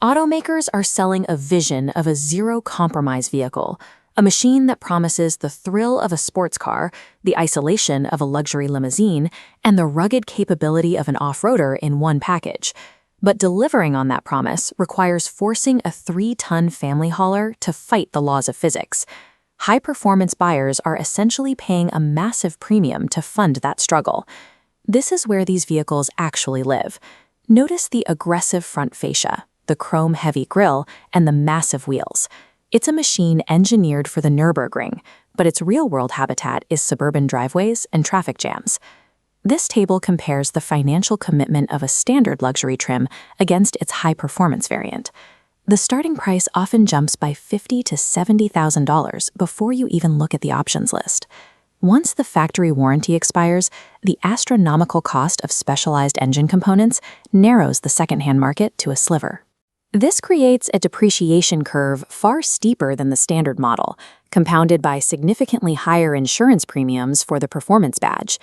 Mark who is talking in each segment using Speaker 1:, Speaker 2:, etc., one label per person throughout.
Speaker 1: Automakers are selling a vision of a zero-compromise vehicle, a machine that promises the thrill of a sports car, the isolation of a luxury limousine, and the rugged capability of an off-roader in one package. But delivering on that promise requires forcing a 3-ton family hauler to fight the laws of physics. High-performance buyers are essentially paying a massive premium to fund that struggle. This is where these vehicles actually live. Notice the aggressive front fascia, the chrome-heavy grille, and the massive wheels. It's a machine engineered for the Nürburgring, but its real-world habitat is suburban driveways and traffic jams. This table compares the financial commitment of a standard luxury trim against its high-performance variant. The starting price often jumps by $50,000 to $70,000 before you even look at the options list. Once the factory warranty expires, the astronomical cost of specialized engine components narrows the secondhand market to a sliver. This creates a depreciation curve far steeper than the standard model, compounded by significantly higher insurance premiums for the performance badge.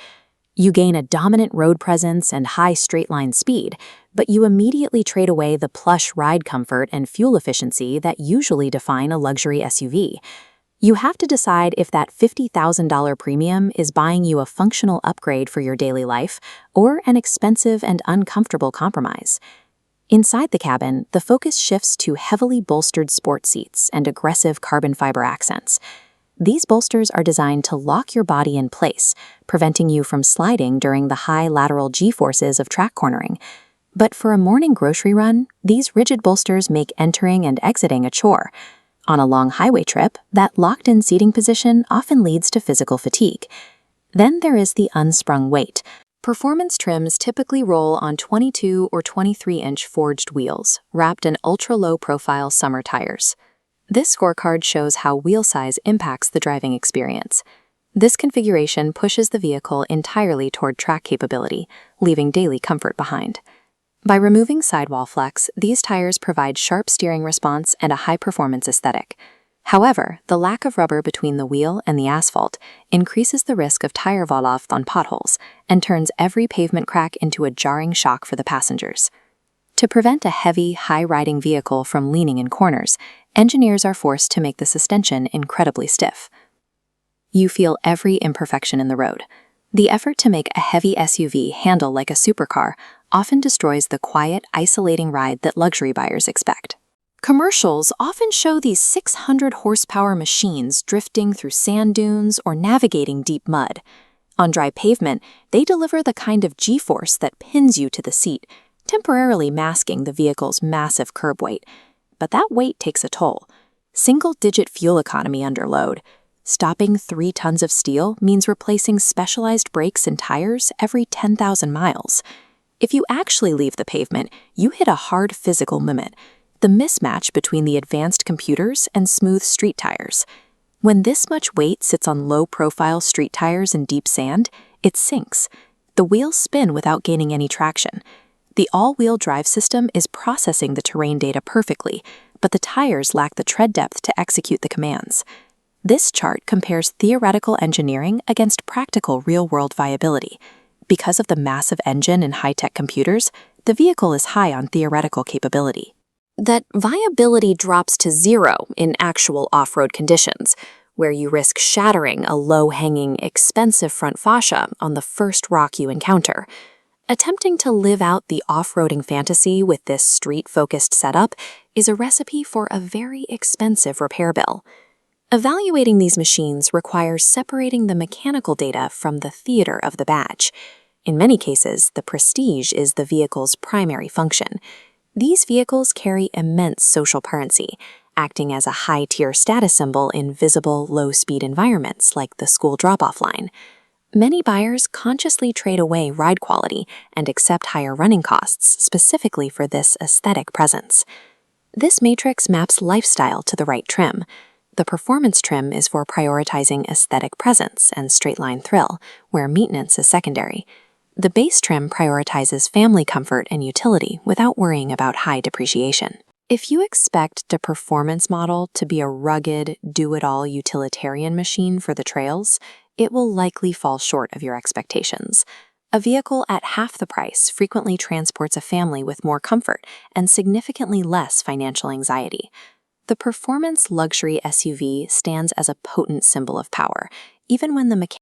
Speaker 1: You gain a dominant road presence and high straight-line speed, but you immediately trade away the plush ride comfort and fuel efficiency that usually define a luxury SUV. You have to decide if that $50,000 premium is buying you a functional upgrade for your daily life or an expensive and uncomfortable compromise. Inside the cabin, the focus shifts to heavily bolstered sport seats and aggressive carbon fiber accents. These bolsters are designed to lock your body in place, preventing you from sliding during the high lateral G-forces of track cornering. But for a morning grocery run, these rigid bolsters make entering and exiting a chore. On a long highway trip, that locked-in seating position often leads to physical fatigue. Then there is the unsprung weight. Performance trims typically roll on 22 or 23-inch forged wheels, wrapped in ultra-low-profile summer tires. This scorecard shows how wheel size impacts the driving experience. This configuration pushes the vehicle entirely toward track capability, leaving daily comfort behind. By removing sidewall flex, these tires provide sharp steering response and a high-performance aesthetic. However, the lack of rubber between the wheel and the asphalt increases the risk of tire fall-off on potholes and turns every pavement crack into a jarring shock for the passengers. To prevent a heavy, high-riding vehicle from leaning in corners, engineers are forced to make the suspension incredibly stiff. You feel every imperfection in the road. The effort to make a heavy SUV handle like a supercar often destroys the quiet, isolating ride that luxury buyers expect. Commercials often show these 600-horsepower machines drifting through sand dunes or navigating deep mud. On dry pavement, they deliver the kind of G-force that pins you to the seat, temporarily masking the vehicle's massive curb weight. But that weight takes a toll. Single-digit fuel economy under load. Stopping 3 tons of steel means replacing specialized brakes and tires every 10,000 miles. If you actually leave the pavement, you hit a hard physical limit. The mismatch between the advanced computers and smooth street tires. When this much weight sits on low-profile street tires in deep sand, it sinks. The wheels spin without gaining any traction. The all-wheel drive system is processing the terrain data perfectly, but the tires lack the tread depth to execute the commands. This chart compares theoretical engineering against practical real-world viability. Because of the massive engine and high-tech computers, the vehicle is high on theoretical capability. That viability drops to zero in actual off-road conditions, where you risk shattering a low-hanging, expensive front fascia on the first rock you encounter. Attempting to live out the off-roading fantasy with this street-focused setup is a recipe for a very expensive repair bill. Evaluating these machines requires separating the mechanical data from the theater of the badge. In many cases, the prestige is the vehicle's primary function. These vehicles carry immense social currency, acting as a high-tier status symbol in visible, low-speed environments like the school drop-off line. Many buyers consciously trade away ride quality and accept higher running costs specifically for this aesthetic presence. This matrix maps lifestyle to the right trim. The performance trim is for prioritizing aesthetic presence and straight-line thrill, where maintenance is secondary. The base trim prioritizes family comfort and utility without worrying about high depreciation. If you expect the performance model to be a rugged, do-it-all utilitarian machine for the trails, it will likely fall short of your expectations. A vehicle at half the price frequently transports a family with more comfort and significantly less financial anxiety. The performance luxury SUV stands as a potent symbol of power, even when the mechanics